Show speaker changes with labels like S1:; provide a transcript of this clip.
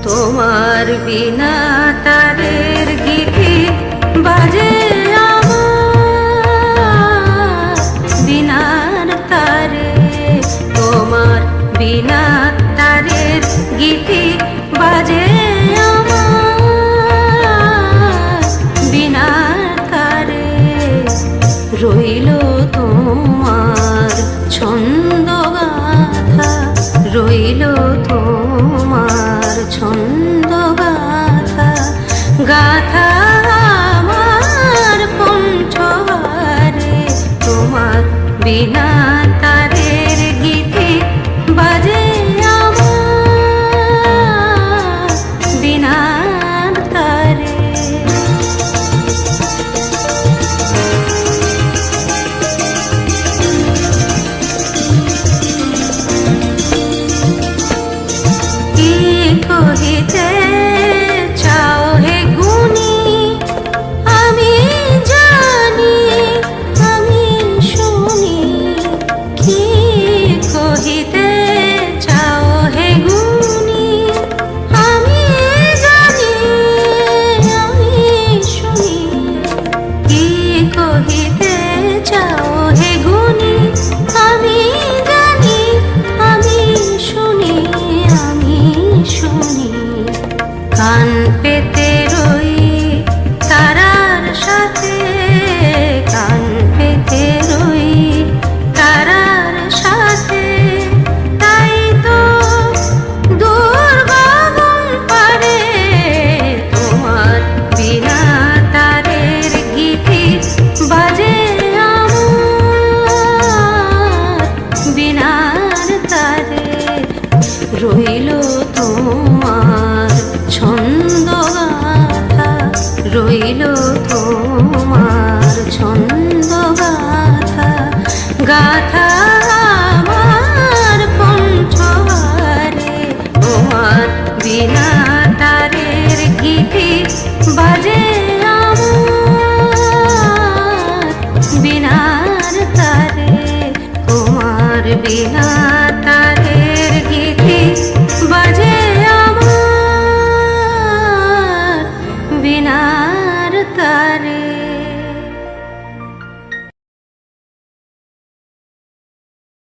S1: তোমার বিনা তারের গীতি বাজে আমার বিনার তারে। তোমার বিনা তারের গীতি বাজে আমার বিনার তারে। রইল তোমার ছন্দ গাথা, রইল তোমার ছন্দ গাথা, গাথা আমার কণ্ঠহারে। তোমার বিনা তারের গীতি বাজে আমার বিনার তারে। কহিতে চাও হে গুণী আমি জানি আমি শুনি। কি কহিতে চাও হে গুণী আমি জানি আমি শুনি। কি কহিতে চাও হে গুণী আমি জানি আমি শুনি আমি শুনি। কান পেতে রই তারার সাথে, কান পেতে রই তারার সাথে। তাই তো দূর গগন পারে তোমার বিনা তারের গীতি বাজে আমার বিনার তারে। রইল তোমার ছন্দ গাথা, রইল তোমার ছন্দ গাথা, গাথা আমার কণ্ঠহারে। তোমার বিনা তারের গীতি বাজে আমার বিনার তারে। তোমার বিনা